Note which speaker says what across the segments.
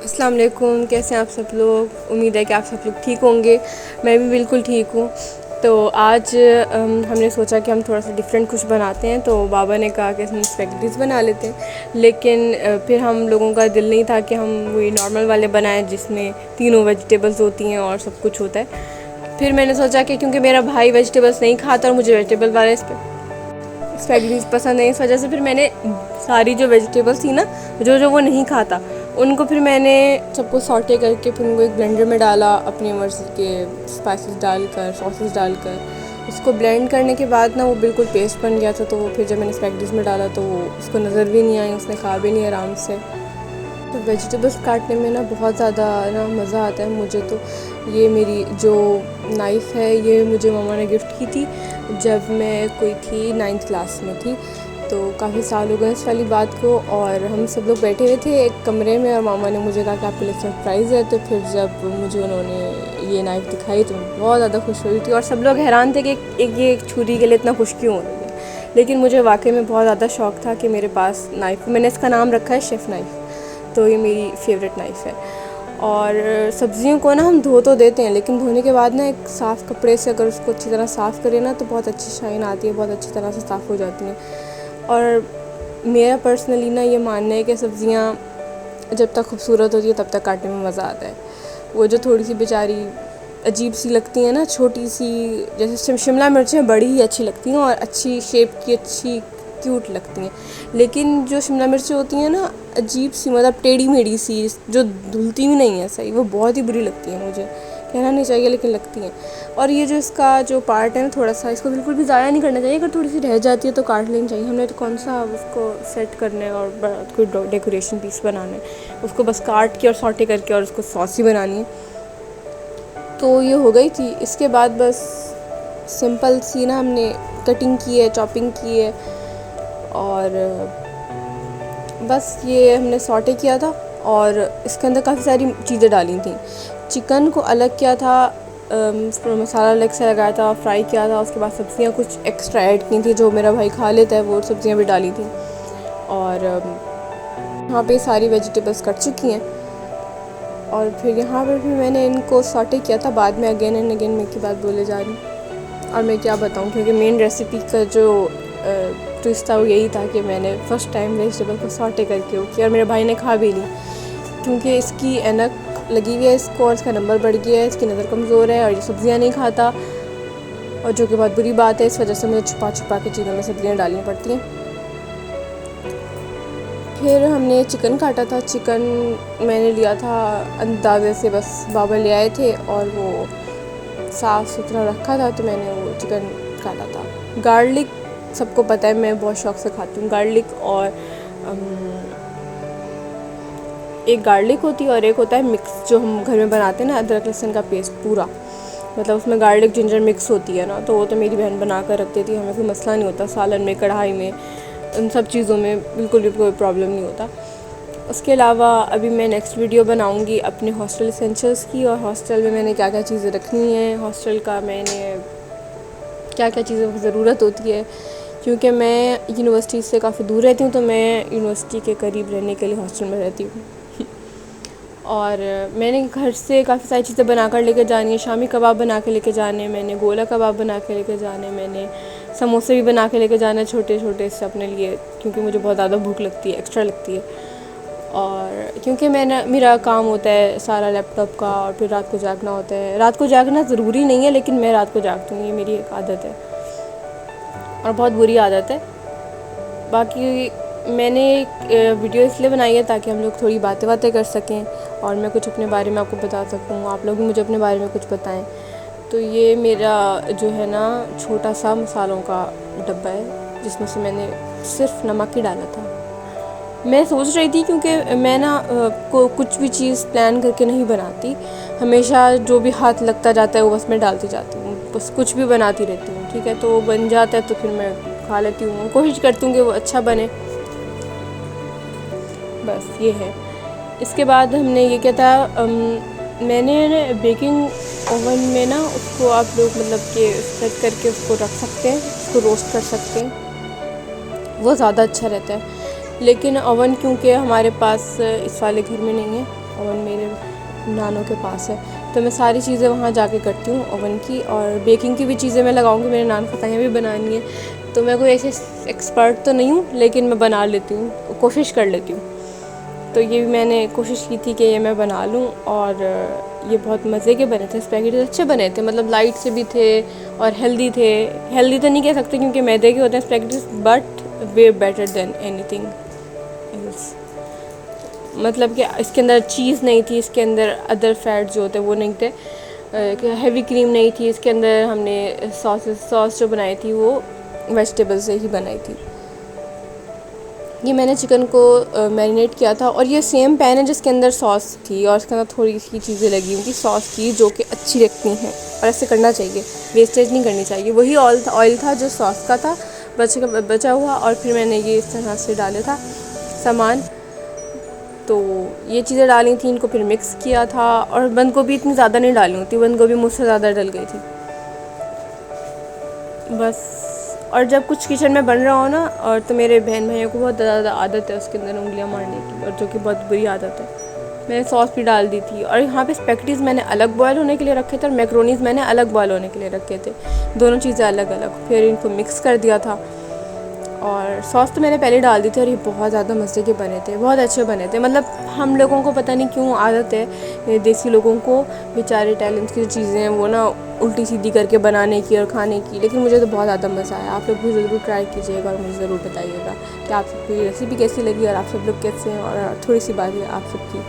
Speaker 1: अस्सलाम वालेकुम, कैसे हैं आप सब लोग। उम्मीद है कि आप सब लोग ठीक होंगे। मैं भी बिल्कुल ठीक हूँ। तो आज हमने सोचा कि हम थोड़ा सा डिफरेंट कुछ बनाते हैं। तो बाबा ने कहा कि हम स्पैगेटीज़ बना लेते हैं, लेकिन फिर हम लोगों का दिल नहीं था कि हम वही नॉर्मल वाले बनाएं जिसमें तीनों वेजिटेबल्स होती हैं और सब कुछ होता है। फिर मैंने सोचा कि क्योंकि मेरा भाई वेजिटेबल्स नहीं खाता और मुझे वेजिटेबल वाले स्पैगेटीज़ पसंद है, इस वजह से फिर मैंने सारी जो वेजिटेबल्स थी ना जो वो नहीं खाता, उनको फिर मैंने सबको सॉटे करके फिर उनको एक ब्लेंडर में डाला, अपनी मर्ज़ी के स्पाइसेस डालकर, सॉसेस डालकर। उसको ब्लेंड करने के बाद ना वो बिल्कुल पेस्ट बन गया था। तो फिर जब मैंने स्पैगेटीज़ में डाला तो वो उसको नज़र भी नहीं आई, उसने खा भी नहीं आराम से। तो वेजिटेबल्स काटने में ना बहुत ज़्यादा ना मज़ा आता है मुझे। तो ये मेरी जो नाइफ़ है ये मुझे मामा ने गिफ्ट की थी जब मैं कोई थी 9th क्लास में थी। तो काफ़ी साल हो गए इस वाली बात को, और हम सब लोग बैठे हुए थे एक कमरे में और मामा ने मुझे कहा कि आपके लिए सरप्राइज़ है। तो फिर जब मुझे उन्होंने ये नाइफ़ दिखाई तो बहुत ज़्यादा खुश हुई थी, और सब लोग हैरान थे कि एक छुरी के लिए इतना खुश क्यों हो रही है। लेकिन मुझे वाकई में बहुत ज़्यादा शौक़ था कि मेरे पास नाइफ़, मैंने इसका नाम रखा है शेफ़ नाइफ़। तो ये मेरी फेवरेट नाइफ़ है। और सब्ज़ियों को ना हम धो तो देते हैं, लेकिन धोने के बाद ना एक साफ़ कपड़े से अगर उसको अच्छी तरह साफ़ करें ना तो बहुत अच्छी शाइन आती है, बहुत अच्छी तरह से साफ़ हो जाती हैं। और मेरा पर्सनली ना ये मानना है कि सब्ज़ियाँ जब तक खूबसूरत होती है तब तक काटने में मज़ा आता है। वो जो थोड़ी सी बेचारी अजीब सी लगती हैं ना, छोटी सी, जैसे शिमला मिर्चें बड़ी ही अच्छी लगती हैं और अच्छी शेप की, अच्छी क्यूट लगती हैं। लेकिन जो शिमला मिर्चें होती हैं ना अजीब सी, मतलब टेढ़ी मेढ़ी सी, जो धुलती भी नहीं है सही, वो बहुत ही बुरी लगती है। मुझे कहना नहीं चाहिए लेकिन लगती हैं। और ये जो इसका जो पार्ट है ना थोड़ा सा, इसको बिल्कुल भी ज़ाया नहीं करना चाहिए। अगर थोड़ी सी रह जाती है तो काट लेनी चाहिए। हमने तो कौन सा उसको सेट करना है और कोई डेकोरेशन पीस बनाना है, उसको बस काट के और सॉटे करके और उसको सॉसी बनानी है। तो ये हो गई थी। इसके बाद बस सिंपल सी ना हमने कटिंग की है, चॉपिंग की है, और बस ये हमने सॉटे किया था। और इसके अंदर काफ़ी सारी चीज़ें डाली थी। चिकन को अलग किया था, मसाला अलग से लगाया था, फ्राई किया था। उसके बाद सब्ज़ियाँ कुछ एक्स्ट्रा ऐड की थी जो मेरा भाई खा लेता है, वो सब्ज़ियाँ भी डाली थी। और यहाँ पे सारी वेजिटेबल्स कट चुकी हैं। और फिर यहाँ पर भी मैंने इनको सॉटे किया था। बाद में अगेन एंड अगेन मैं की बात बोले जा रही, और मैं क्या बताऊँ, क्योंकि मेन रेसिपी का जो ट्विस्ट था वो यही था कि मैंने फ़र्स्ट टाइम वेजिटेबल को सॉटे करके वो किया, और मेरे भाई ने खा भी ली क्योंकि इसकी ऐनक लगी हुई है इसको, और इसका नंबर बढ़ गया है, इसकी नज़र कमज़ोर है और ये सब्ज़ियाँ नहीं खाता, और जो कि बहुत बुरी बात है। इस वजह से मुझे छुपा छुपा के चीज़ों में सब्ज़ियाँ डालनी पड़ती हैं। फिर हमने चिकन काटा था। चिकन मैंने लिया था अंदाज़े से, बस बाबा ले आए थे और वो साफ़ सुथरा रखा था, तो मैंने वो चिकन काटा था। गार्लिक सबको पता है मैं बहुत शौक़ से खाती हूँ गार्लिक। और एक गार्लिक होती है और एक होता है मिक्स जो हम घर में बनाते हैं ना, अदरक लहसुन का पेस्ट पूरा, मतलब उसमें गार्लिक जिंजर मिक्स होती है ना। तो वो तो मेरी बहन बना कर रख देती है, हमें कोई मसला नहीं होता। सालन में, कढ़ाई में, उन सब चीज़ों में बिल्कुल भी कोई प्रॉब्लम नहीं होता। उसके अलावा अभी मैं नेक्स्ट वीडियो बनाऊंगी अपने हॉस्टल एसेंशियल्स की, और हॉस्टल में मैंने क्या क्या चीज़ें रखनी है, हॉस्टल का मैंने क्या क्या चीज़ों की ज़रूरत होती है। क्योंकि मैं यूनिवर्सिटी से काफ़ी दूर रहती हूँ, तो मैं यूनिवर्सिटी के करीब रहने के लिए हॉस्टल में रहती हूँ। और मैंने घर से काफ़ी सारी चीज़ें बना कर लेकर जानी है। शामी कबाब बना के लेके जाने, मैंने गोला कबाब बना के लेके जाने, मैंने समोसे भी बना के लेके जाना है छोटे छोटे से अपने लिए, क्योंकि मुझे बहुत ज़्यादा भूख लगती है, एक्स्ट्रा लगती है। और क्योंकि मेरा काम होता है सारा लैपटॉप का, और फिर रात को जागना होता है। रात को जागना ज़रूरी नहीं है, लेकिन मैं रात को जागती हूँ, ये मेरी एक आदत है और बहुत बुरी आदत है। बाकी मैंने एक वीडियो इसलिए बनाई है ताकि हम लोग थोड़ी बातें कर सकें, और मैं कुछ अपने बारे में आपको बता सकूँ, आप लोग भी मुझे अपने बारे में कुछ बताएं। तो ये मेरा जो है ना छोटा सा मसालों का डब्बा है, जिसमें से मैंने सिर्फ नमक ही डाला था। मैं सोच रही थी, क्योंकि मैं ना कुछ भी चीज़ प्लान करके नहीं बनाती, हमेशा जो भी हाथ लगता जाता है वो बस मैं डालती जाती हूँ, बस कुछ भी बनाती रहती हूँ। ठीक है, तो वो बन जाता है तो फिर मैं खा लेती हूँ, कोशिश करती हूँ कि वो अच्छा बने, बस ये है। इसके बाद हमने ये क्या था, मैंने बेकिंग ओवन में ना उसको आप लोग मतलब कि सेट करके उसको रख सकते हैं, उसको रोस्ट कर सकते हैं, वो ज़्यादा अच्छा रहता है। लेकिन ओवन क्योंकि हमारे पास इस वाले घर में नहीं है, ओवन मेरे नानों के पास है, तो मैं सारी चीज़ें वहाँ जाके करती हूँ ओवन की। और बेकिंग की भी चीज़ें मैं लगाऊंगी, मेरे नान फताइयाँ भी बनानी है। तो मैं कोई ऐसे एक्सपर्ट तो नहीं हूँ, लेकिन मैं बना लेती हूँ, कोशिश कर लेती हूँ। तो ये भी मैंने कोशिश की थी कि ये मैं बना लूँ, और ये बहुत मज़े के बने थे। स्पैगेटी अच्छे बने थे, मतलब लाइट से भी थे और हेल्दी थे। हेल्दी तो नहीं कह सकते क्योंकि मैदे के होते हैं spaghetti, but way better than anything else. मतलब कि इसके अंदर चीज़ नहीं थी, इसके अंदर अदर फैट जो होते हैं वो नहीं थे, हैवी क्रीम नहीं थी इसके अंदर। हमने सॉस जो बनाई थी वो वेजिटेबल से ही बनाई थी। ये मैंने चिकन को मैरिनेट किया था, और ये सेम पैन है जिसके अंदर सॉस थी, और इसके अंदर थोड़ी सी चीज़ें लगी हुई थी सॉस की, जो कि अच्छी लगती हैं, और ऐसे करना चाहिए, वेस्टेज नहीं करनी चाहिए। वही ऑयल था जो सॉस का था, बचा हुआ, और फिर मैंने ये इस तरह से डाले था सामान। तो ये चीज़ें डाली थी, इनको फिर मिक्स किया था, और बंद गोभी इतनी ज़्यादा नहीं डाली होती, बंद गोभी मुझसे ज़्यादा डल गई थी बस। और जब कुछ किचन में बन रहा हो ना, और तो मेरे बहन भाइयों को बहुत ज़्यादा आदत है उसके अंदर उंगलियां मारने की, और जो कि बहुत बुरी आदत है। मैंने सॉस भी डाल दी थी, और यहाँ पे स्पैगेटीज़ मैंने अलग बॉयल होने के लिए रखे थे, और मैक्रोनीज़ मैंने अलग बॉयल होने के लिए रखे थे, दोनों चीज़ें अलग अलग। फिर इनको मिक्स कर दिया था, और सॉस तो मैंने पहले डाल दी थी, और ये बहुत ज़्यादा मज़े के बने थे, बहुत अच्छे बने थे। मतलब हम लोगों को पता नहीं क्यों आदत है देसी लोगों को, बेचारे इटालियंस की जो चीज़ें हैं वो ना उल्टी सीधी करके बनाने की और खाने की, लेकिन मुझे तो बहुत ज़्यादा मज़ा आया। आप लोग भी ज़रूर ट्राई कीजिएगा, और मुझे ज़रूर बताइएगा कि आप सबकी रेसिपी कैसी लगी, और आप सब लोग कैसे हैं। और थोड़ी सी बात है आप सबकी,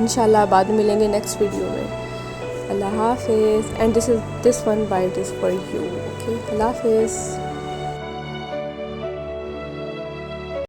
Speaker 1: इंशाल्लाह बाद में मिलेंगे नेक्स्ट वीडियो में। अल्लाह हाफिज़। And this one bite is for you, okay, अल्लाह हाफिज़।